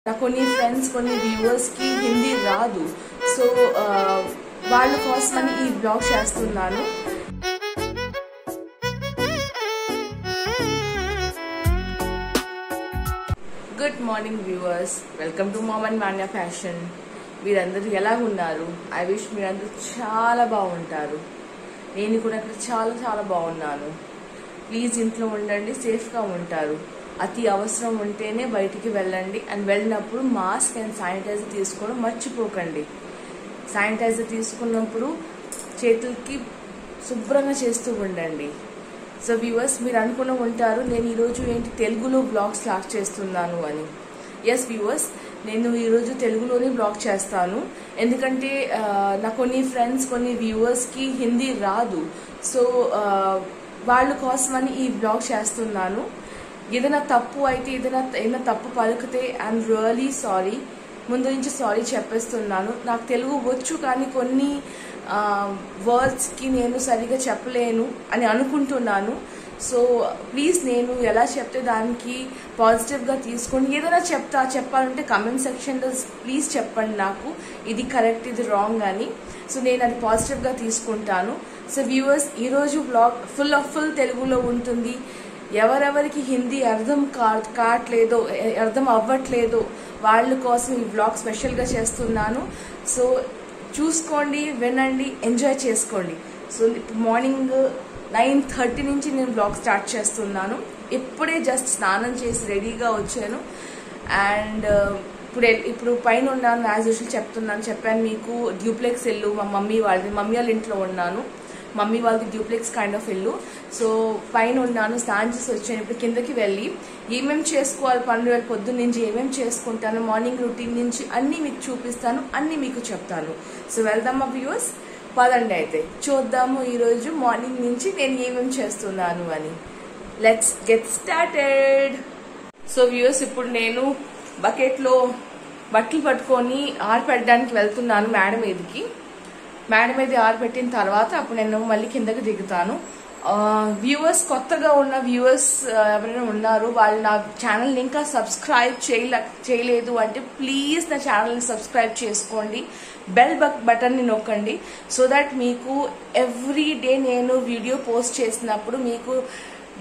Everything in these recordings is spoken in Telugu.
కొన్ని ఫ్రెండ్స్ కొన్ని వ్యూవర్స్ కి హిందీ రాదు సో వాళ్ళ కోసమని ఈ బ్లాగ్ చేస్తున్నాను. Good morning viewers, welcome to mom and Manya fashion. మీరందరూ ఎలా ఉన్నారు? ఐ విష్ మీరందరూ చాలా బాగుంటారు. నేను కూడా అక్కడ చాలా చాలా బాగున్నాను. ప్లీజ్ ఇంట్లో ఉండండి, సేఫ్గా ఉంటారు. అతి అవసరం ఉంటేనే బయటికి వెళ్ళండి. అండ్ వెళ్ళినప్పుడు మాస్క్ అండ్ శానిటైజర్ తీసుకోవడం మర్చిపోకండి. శానిటైజర్ తీసుకున్నప్పుడు చేతులకి శుభ్రంగా చేస్తూ ఉండండి. సో వ్యూవర్స్, మీరు అనుకుని ఉంటారు నేను ఈరోజు ఏంటి తెలుగులో బ్లాగ్ స్టార్ట్ చేస్తున్నాను అని. ఎస్ వ్యూవర్స్, నేను ఈరోజు తెలుగులోనే బ్లాగ్ చేస్తాను. ఎందుకంటే నా కొన్ని ఫ్రెండ్స్ కొన్ని వ్యూవర్స్కి హిందీ రాదు సో వాళ్ళ కోసమని ఈ బ్లాగ్ చేస్తున్నాను. ఏదైనా తప్పు అయితే ఏదైనా తప్పు పలికితే ఐఎమ్ రియలీ సారీ. ముందు నుంచి సారీ చెప్పేస్తున్నాను. నాకు తెలుగు వచ్చు కానీ కొన్ని వర్డ్స్కి నేను సరిగా చెప్పలేను అని అనుకుంటున్నాను. సో ప్లీజ్ నేను ఎలా చెప్తే దానికి పాజిటివ్గా తీసుకోండి. ఏదైనా చెప్పాలంటే కమెంట్ సెక్షన్లో ప్లీజ్ చెప్పండి నాకు ఇది కరెక్ట్ ఇది రాంగ్ అని. సో నేను అది పాజిటివ్గా తీసుకుంటాను. సో వ్యూవర్స్, ఈరోజు బ్లాగ్ ఫుల్ తెలుగులో ఉంటుంది. ఎవరెవరికి హిందీ అర్థం కావట్లేదో అర్థం అవ్వట్లేదో వాళ్ళ కోసం ఈ బ్లాగ్ స్పెషల్గా చేస్తున్నాను. సో చూసుకోండి, వినండి, ఎంజాయ్ చేసుకోండి. సో మార్నింగ్ 9:30 నుంచి నేను బ్లాగ్ స్టార్ట్ చేస్తున్నాను. ఇప్పుడే జస్ట్ స్నానం చేసి రెడీగా వచ్చాను. అండ్ ఇప్పుడు పైన ఉన్నాను. యాజ్ యూజువల్ చెప్పాను మీకు డ్యూప్లెక్స్ ఇల్లు మా మమ్మీ వాళ్ళ ఇంట్లో ఉన్నాను. మమ్మీ వాళ్ళది డ్యూప్లెక్స్ కైండ్ ఆఫ్ ఇల్లు. సో పైన ఉన్నాను, స్నానం చేసి వచ్చాను. ఇప్పుడు కిందకి వెళ్ళి ఏమేమి చేసుకోవాలి పనులు పొద్దున్న నుంచి ఏమేమి చేసుకుంటాను, మార్నింగ్ రొటీన్ నుంచి అన్నీ మీకు చూపిస్తాను, అన్నీ మీకు చెప్తాను. సో వెళ్దామా వ్యూవర్స్? పదండి అయితే చూద్దాము ఈరోజు మార్నింగ్ నుంచి నేను ఏమేమి చేస్తున్నాను అని. Let's get started. So viewers, ఇప్పుడు నేను బకెట్లో బట్టలు పట్టుకొని ఆరిపెట్టడానికి వెళ్తున్నాను మేడ మీదకి. మేడ మీద ఆరిపెట్టిన తర్వాత అప్పుడు నేను మళ్ళీ కిందకి దిగుతాను. వ్యూవర్స్, కొత్తగా ఉన్న వ్యూవర్స్ ఎవరైనా ఉన్నారు వాళ్ళు నా ఛానల్ని ఇంకా సబ్స్క్రైబ్ చేయలేదు అంటే ప్లీజ్ నా ఛానల్ని సబ్స్క్రైబ్ చేసుకోండి. బెల్ బటన్ని నొక్కండి. సో దట్ మీకు ఎవ్రీ డే నేను వీడియో పోస్ట్ చేసినప్పుడు మీకు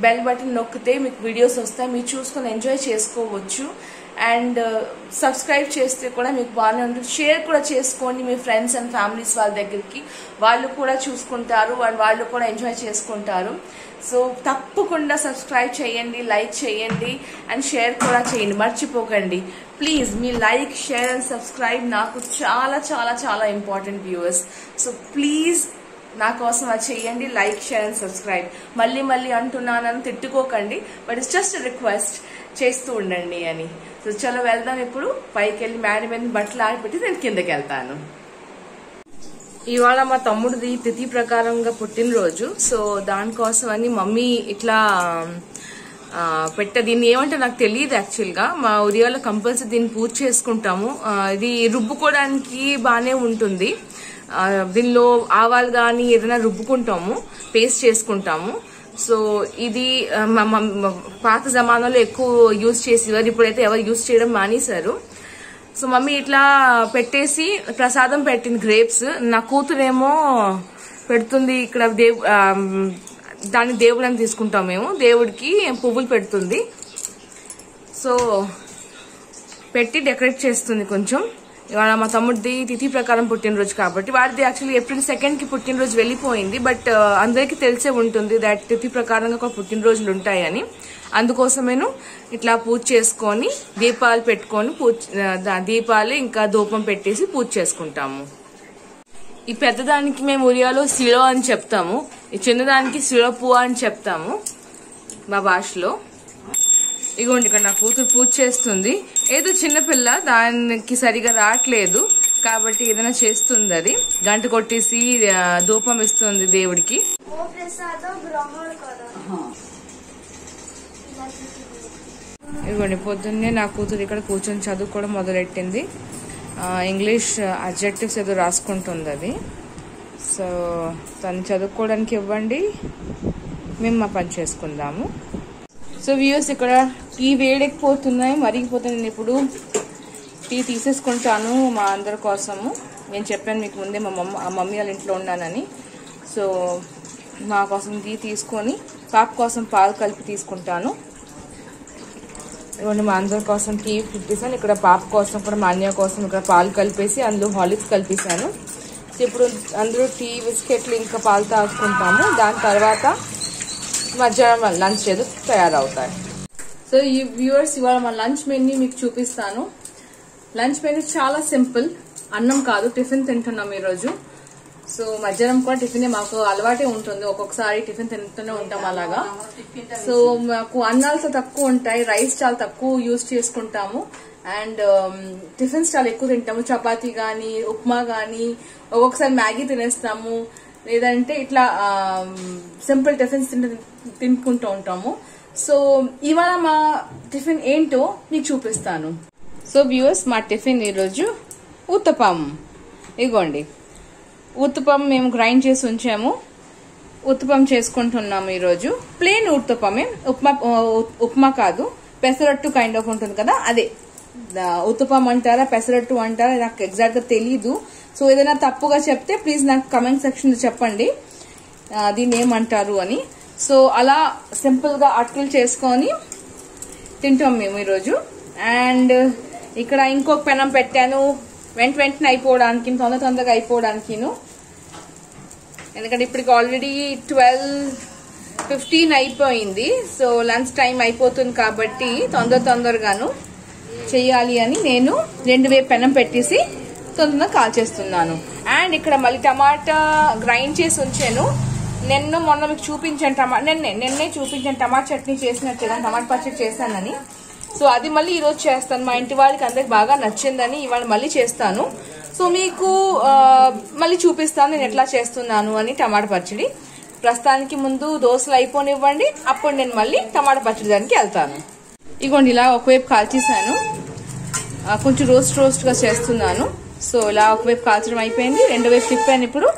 బెల్ బటన్ నొక్కితే మీకు వీడియోస్ వస్తాయి, మీరు చూసుకొని ఎంజాయ్ చేసుకోవచ్చు. అండ్ సబ్స్క్రైబ్ చేస్తే కూడా మీకు బాగానే ఉంటుంది. షేర్ కూడా చేసుకోండి మీ ఫ్రెండ్స్ అండ్ ఫ్యామిలీస్ వాళ్ళ దగ్గరికి, వాళ్ళు కూడా చూసుకుంటారు, వాళ్ళు కూడా ఎంజాయ్ చేసుకుంటారు. సో తప్పకుండా సబ్స్క్రైబ్ చేయండి, లైక్ చేయండి అండ్ షేర్ కూడా చేయండి, మర్చిపోకండి please. Me like, share and subscribe నాకు చాలా చాలా చాలా ఇంపార్టెంట్ వ్యూవర్స్. సో ప్లీజ్ నా కోసం అది చేయండి, లైక్, షేర్ అండ్ సబ్స్క్రైబ్. మళ్ళీ అంటున్నానని తిట్టుకోకండి, బట్ ఇట్స్ జస్ట్ రిక్వెస్ట్, చేస్తూ ఉండండి అని. సో చలో వెళ్దాం. ఇప్పుడు పైకి వెళ్ళి మేడ మీద బట్టలు ఆరిపెట్టి నేను కిందకి వెళ్తాను. ఇవాళ మా తమ్ముడిది తిథి ప్రకారంగా పుట్టినరోజు. సో దానికోసం అని మమ్మీ ఇట్లా దీన్ని ఏమంటే నాకు తెలియదు యాక్చువల్గా. మా ఉరియాలో కంపల్సరీ దీన్ని పూజ చేసుకుంటాము. ఇది రుబ్బుకోవడానికి బాగానే ఉంటుంది. దీనిలో ఆవాలు కానీ ఏదైనా రుబ్బుకుంటాము, పేస్ట్ చేసుకుంటాము. సో ఇది పాత జమానాలో ఎక్కువ యూజ్ చేసేవారు, ఇప్పుడైతే ఎవరు యూజ్ చేయడం మానేశారు. సో మమ్మీ ఇట్లా పెట్టేసి ప్రసాదం పెట్టింది, గ్రేప్స్. నా కూతురేమో పెడుతుంది ఇక్కడ దాన్ని దేవుడు అని తీసుకుంటాం మేము, దేవుడికి పువ్వులు పెడుతుంది. సో పెట్టి డెకరేట్ చేస్తుంది కొంచెం. ఇవాళ మా తమ్ముడిది తిథి ప్రకారం పుట్టినరోజు కాబట్టి, వాడిది యాక్చువల్లీ April 2కి పుట్టినరోజు వెళ్ళిపోయింది. బట్ అందరికీ తెలిసే ఉంటుంది దట్ తిథి ప్రకారంగా కూడా పుట్టినరోజులు ఉంటాయని. అందుకోసమేను ఇట్లా పూజ చేసుకొని దీపాలు పెట్టుకొని దీపాలు ఇంకా ధూపం పెట్టేసి పూజ చేసుకుంటాము. ఈ పెద్దదానికి మేము ఉరియాలో సిలో అని చెప్తాము, ఈ చిన్నదానికి సిలోపు అని చెప్తాము మా భాషలో. ఇగోండి ఇక్కడ నా కూతురు పూజ చేస్తుంది. ఏదో చిన్నపిల్ల, దానికి సరిగా రావట్లేదు కాబట్టి ఏదైనా చేస్తుంది. అది గంట కొట్టేసి ధూపం ఇస్తుంది దేవుడికి. ఇదిగోండి పొద్దున్నే నా కూతురు ఇక్కడ కూర్చొని చదువుకోవడం మొదలెట్టింది. ఇంగ్లీష్ అడ్జెక్టివ్స్ ఏదో రాసుకుంటుంది అది. సో తను చదువుకోవడానికి ఇవ్వండి, మేము మా పని చేసుకుందాము. సో వ్యూవర్స్, ఇక్కడ ఈ వేడెక్కిపోతున్నాయి, మరిగిపోతున్నాయి. నేను ఇప్పుడు టీ తీసేసుకుంటాను మా అందరి కోసము. నేను చెప్పాను మీకు ముందే మా మమ్మీ వాళ్ళ ఇంట్లో ఉన్నానని. సో మా కోసం టీ తీసుకొని పాప కోసం పాలు కలిపి తీసుకుంటాను. ఇవ్వండి మా అందరి కోసం టీ పెట్టేసాను. ఇక్కడ పాప కోసం కూడా మా అన్నయ్య కోసం ఇక్కడ పాలు కలిపేసి అందులో హార్లిక్స్ కలిపేసాను. సో ఇప్పుడు అందరూ టీ బిస్కెట్లు ఇంకా పాలు తాగుకుంటాము. దాని తర్వాత మధ్యాహ్నం లంచ్ ఏదో తయారవుతాయి. సో ఈ వ్యూవర్స్ ఇవాళ మా లంచ్ మెన్యూ మీకు చూపిస్తాను. లంచ్ మెన్యూ చాలా సింపుల్. అన్నం కాదు, టిఫిన్ తింటున్నాం ఈరోజు. సో మధ్యాహ్నం కూడా టిఫిన్ మాకు అలవాటే ఉంటుంది. ఒక్కొక్కసారి టిఫిన్ తింటూనే ఉంటాం అలాగా. సో మాకు అన్నాలతో తక్కువ ఉంటాయి, రైస్ చాలా తక్కువ యూజ్ చేసుకుంటాము. అండ్ టిఫిన్స్ చాలా ఎక్కువ తింటాము. చపాతీ గానీ ఉప్మా గానీ ఒక్కొక్కసారి మ్యాగీ తినేస్తాము. లేదంటే ఇట్లా సింపుల్ టిఫిన్స్ తినుకుంటూ ఉంటాము. సో ఇవాళ మా టిఫిన్ ఏంటో మీకు చూపిస్తాను. సో వ్యూవర్స్ మా టిఫిన్ ఈరోజు ఉత్తపం. ఇగోండి ఉత్తపం మేము గ్రైండ్ చేసి ఉంచాము. ఉత్తపం చేసుకుంటున్నాము ఈరోజు. ప్లేన్ ఉత్తపమే, ఉప్మా కాదు, పెసరట్టు కైండ్ ఆఫ్ ఉంటుంది కదా, అదే ఉత్తపం అంటారా పెసరట్టు అంటారా నాకు ఎగ్జాక్ట్ గా తెలీదు. సో ఏదైనా తప్పుగా చెప్తే ప్లీజ్ నాకు కమెంట్ సెక్షన్ లో చెప్పండి దీన్ని ఏమంటారు అని. సో అలా సింపుల్ గా అట్లు చేసుకొని తింటాం మేము ఈరోజు. అండ్ ఇక్కడ ఇంకొక పెనం పెట్టాను వెంటనే అయిపోవడానికి, తొందరగా అయిపోవడానికి. ఎందుకంటే ఇప్పటికి ఆల్రెడీ 12:15 అయిపోయింది. సో లంచ్ టైం అయిపోతుంది కాబట్టి తొందరగాను చెయ్యాలి అని నేను 2 వైపు పెనం పెట్టేసి తొందరగా కాల్చేస్తున్నాను. అండ్ ఇక్కడ మళ్ళీ టమాటా గ్రైండ్ చేసి ఉంచాను. మొన్న మీకు చూపించాను నిన్నే చూపించాను టమాటా చట్నీ చేసినట్టుగా, టమాటా పచ్చడి చేశానని. సో అది మళ్ళీ ఈరోజు చేస్తాను. మా ఇంటి వాళ్ళకి అందరికి బాగా నచ్చిందని ఇవాళ మళ్ళీ చేస్తాను. సో మీకు మళ్ళీ చూపిస్తాను నేను ఎట్లా చేస్తున్నాను అని టమాటా పచ్చడి. ప్రస్తుతానికి ముందు దోశలు అయిపోనివ్వండి, అప్పుడు నేను మళ్ళీ టమాటా పచ్చడి దానికి వెళ్తాను. ఇగోండి ఇలా ఒకవైపు కాల్చేసాను, కొంచెం రోస్ట్ గా చేస్తున్నాను. సో ఇలా ఒకవైపు కాల్చడం అయిపోయింది, 2 వైపు తిప్పాను ఇప్పుడు.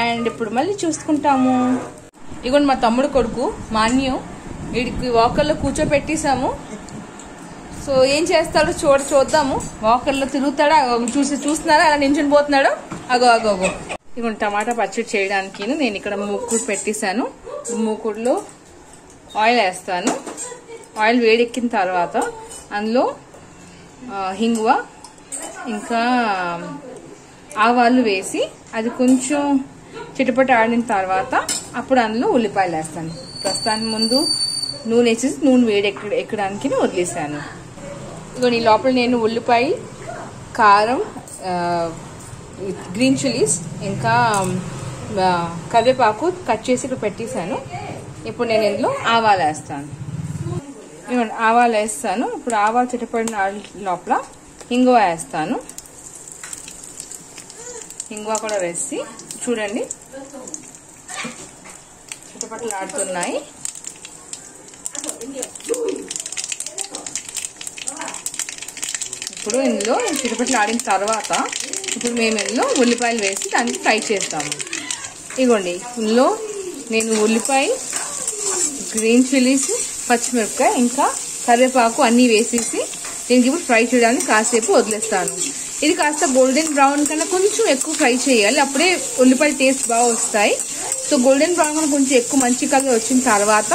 అండ్ ఇప్పుడు మళ్ళీ చూసుకుంటాము. ఇగోండి మా తమ్ముడు కొడుకు మా అన్యం, వీడికి వాకర్లో కూర్చోపెట్టేసాము. సో ఏం చేస్తాడో చూద్దాము. వాకర్లో తిరుగుతాడా, చూస్తున్నారా అలా నించుని పోతున్నాడు. అగో ఇగోండి టమాటా పచ్చడి చేయడానికి నేను ఇక్కడ మూకుడు పెట్టేశాను. మూకుడులో ఆయిల్ వేస్తాను. ఆయిల్ వేడెక్కిన తర్వాత అందులో హింగువ ఇంకా ఆవాలు వేసి అది కొంచెం చిటపట ఆడిన తర్వాత అప్పుడు అందులో ఉల్లిపాయలు వేస్తాను. ప్రస్తుతానికి ముందు నూనె వేసేసి నూనె ఎక్కడానికి వదిలేసాను. ఇగోండి లోపల నేను ఉల్లిపాయ, కారం, గ్రీన్ చిల్లీస్ ఇంకా కరివేపాకు కట్ చేసి ఇక్కడ పెట్టేశాను. ఇప్పుడు నేను ఇందులో ఆవాలు వేస్తాను. ఇవ్వండి ఆవాలు వేస్తాను. ఇప్పుడు ఆవాలు చిటపడిన లోపల ఇంగువ వేస్తాను. ఇంగువ కూడా వేసి చూడండి చిటపటలు ఆడుతున్నాయి. ఇప్పుడు ఇందులో చిటపటలు ఆడిన తర్వాత ఇప్పుడు మేము ఇందులో ఉల్లిపాయలు వేసి దానికి ఫ్రై చేస్తాము. ఇగోండి ఇందులో నేను ఉల్లిపాయ, గ్రీన్ చిల్లీస్, పచ్చిమిరపకాయ ఇంకా కరివేపాకు అన్నీ వేసేసి దీనికి ఇప్పుడు ఫ్రై చేయడానికి కాసేపు వదిలేస్తాను. ఇది కాస్త గోల్డెన్ బ్రౌన్ కన్నా కొంచెం ఎక్కువ ఫ్రై చేయాలి, అప్పుడే ఉల్లిపాయ టేస్ట్ బాగా వస్తాయి. సో గోల్డెన్ బ్రౌన్ కన్నా కొంచెం ఎక్కువ మంచి కలర్ వచ్చిన తర్వాత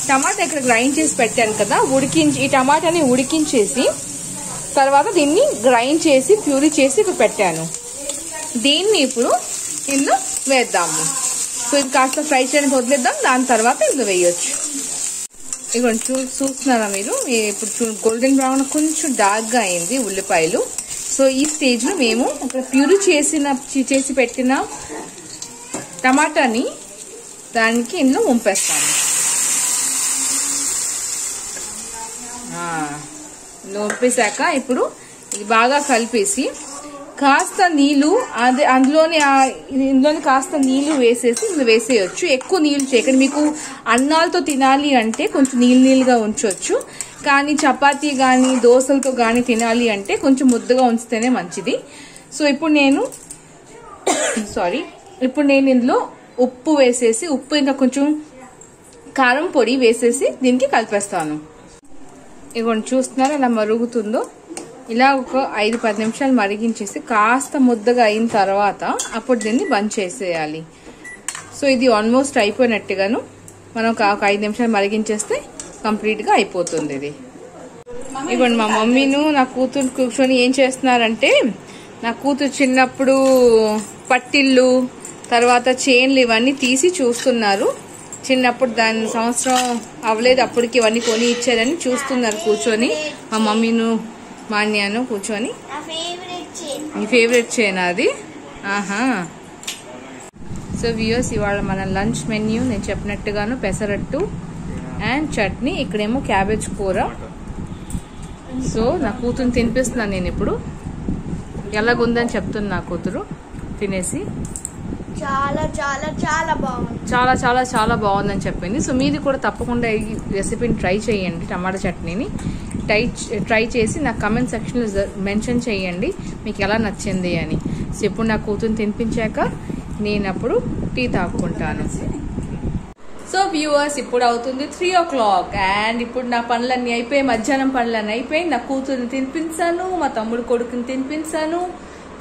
టమాటా ఇక్కడ గ్రైండ్ చేసి పెట్టాను కదా, ఈ టమాటాని ఉడికించేసి తర్వాత దీన్ని గ్రైండ్ చేసి ప్యూరీ చేసి ఇక్కడ పెట్టాను. దీన్ని ఇప్పుడు ఇందులో వేద్దాము. సో ఇది కాస్త ఫ్రై చేయడానికి వదిలేద్దాం, దాని తర్వాత ఇందులో వేయొచ్చు. ఇదిగోండి చూస్తున్నారా మీరు, ఇప్పుడు గోల్డెన్ బ్రౌన్ కొంచెం డార్క్ గా అయింది ఉల్లిపాయలు. సో ఈ స్టేజ్ లో మేము అక్కడ ప్యూరీ చేసి పెట్టిన టమాటాని దానికి ఇందులో వంపేస్తాము. వంపేశాక ఇప్పుడు ఇది బాగా కలిపేసి కాస్త నీళ్లు ఇందులోని కాస్త నీళ్లు వేసేసి ఇందులో వేసేయచ్చు. ఎక్కువ నీళ్లు చేయకండి, మీకు అన్నాలతో తినాలి అంటే కొంచెం నీళ్ళుగా ఉంచవచ్చు. కానీ చపాతీ కానీ దోశలతో కానీ తినాలి అంటే కొంచెం ముద్దగా ఉంచితేనే మంచిది. సో ఇప్పుడు నేను ఇందులో ఉప్పు వేసేసి, ఉప్పు ఇంకా కొంచెం కారం పొడి వేసేసి దీనికి కలిపేస్తాను. ఇదిగోండి చూస్తున్నారా ఎలా మరుగుతుందో. ఇలా ఒక 5-10 నిమిషాలు మరిగించేసి కాస్త ముద్దగా అయిన తర్వాత అప్పుడు దీన్ని బంద్ చేసేయాలి. సో ఇది ఆల్మోస్ట్ అయిపోయినట్టుగాను. మనం ఒక 5 నిమిషాలు మరిగించేస్తే కంప్లీట్గా అయిపోతుంది. ఇది ఇవ్వండి మా మమ్మీను నా కూతురు కూర్చొని ఏం చేస్తున్నారంటే, నా కూతురు చిన్నప్పుడు పట్టిళ్ళు తర్వాత చైన్లు ఇవన్నీ తీసి చూస్తున్నారు. చిన్నప్పుడు దాని సంవత్సరం అవ్వలేదు అప్పటికి ఇవన్నీ కొని ఇచ్చారని చూస్తున్నారు కూర్చొని. మా మమ్మీను మాన్యాను కూర్చొని. మీ ఫేవరెట్ చైన్ అది? ఆహా. సో వ్యూయర్స్, ఇవాళ మన లంచ్ మెన్యూ నేను చెప్పినట్టుగాను పెసరట్టు అండ్ చట్నీ, ఇక్కడేమో క్యాబేజ్ కూర. సో నా కూతురుని తినిపిస్తున్నాను నేను ఇప్పుడు. ఎలాగుందని చెప్తుంది నా కూతురు తినేసి. చాలా చాలా చాలా బాగుంది. చాలా చాలా చాలా బాగుందని చెప్పింది. సో మీరు కూడా తప్పకుండా ఈ రెసిపీని ట్రై చేయండి. టమాటా చట్నీని ట్రై చేసి నాకు కమెంట్ సెక్షన్లో మెన్షన్ చేయండి మీకు ఎలా నచ్చింది అని. సో ఇప్పుడు నా కూతురుని తినిపించాక నేను అప్పుడు టీ తాగుకుంటాను. సో వ్యూవర్స్, ఇప్పుడు అవుతుంది 3 o'clock అండ్ ఇప్పుడు నా పనులన్నీ అయిపోయి, మధ్యాహ్నం పనులన్నీ అయిపోయి, నా కూతురుని తినిపించాను, మా తమ్ముడు కొడుకుని తినిపించాను.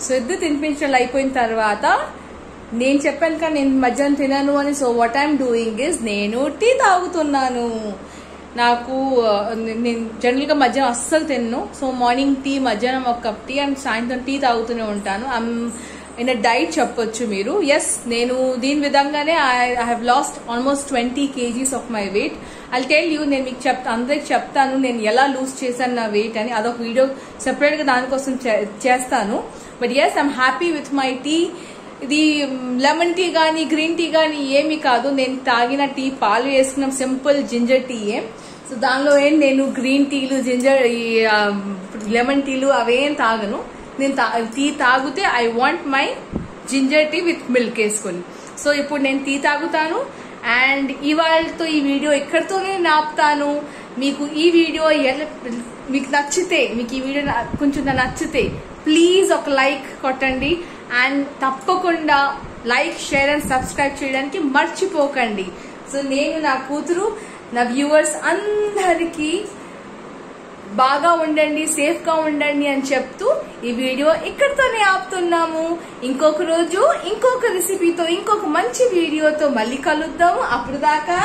సో ఇద్దరు తినిపించడం అయిపోయిన తర్వాత నేను చెప్పాను కదా నేను మధ్యాహ్నం తినను అని. So what I'm doing is నేను టీ తాగుతున్నాను. నాకు నేను జనరల్గా మధ్యాహ్నం అస్సలు తిన్ను. సో మార్నింగ్ టీ, మధ్యాహ్నం ఒక కప్ టీ అండ్ సాయంత్రం టీ తాగుతూనే ఉంటాను. ఇన్ అ డైట్ చెప్పొచ్చు మీరు. ఎస్, నేను దీని విధంగానే I have lost almost 20 kgs of my weight. I'll tell you, నేను మీకు అందరికి చెప్తాను నేను ఎలా లూజ్ చేశాను నా వెయిట్ అని. అదొక వీడియో సెపరేట్గా దానికోసం చేస్తాను. But yes, I'm happy with my tea. ఇది లెమన్ టీ కానీ గ్రీన్ టీ కానీ ఏమీ కాదు. నేను తాగిన టీ పాలు వేసుకున్న సింపుల్ జింజర్ టీయే. సో దానిలో ఏం నేను గ్రీన్ టీలు, జింజర్, లెమన్ టీలు అవేం తాగను. నేను టీ తాగితే I want my ginger tea with milk వేసుకొని. సో ఇప్పుడు నేను టీ తాగుతాను అండ్ ఇవాళతో ఈ వీడియో ఇక్కడితోనే ఆపుతాను. మీకు ఈ వీడియో మీకు నచ్చితే, మీకు ఈ వీడియో కొంచెం నచ్చితే ప్లీజ్ ఒక లైక్ కొట్టండి అండ్ తప్పకుండా లైక్, షేర్ అండ్ సబ్స్క్రైబ్ చేయడానికి మర్చిపోకండి. సో నేను, నా కూతురు, నా వ్యూవర్స్ అందరికీ బాగా ఉండండి, సేఫ్ గా ఉండండి అని చెప్తూ ఈ వీడియో ఇక్కడితోనే ఆపుతున్నాము. ఇంకొక రోజు ఇంకొక రెసిపీతో, ఇంకొక మంచి వీడియోతో మళ్ళీ కలుద్దాము. అప్పుడు దాకా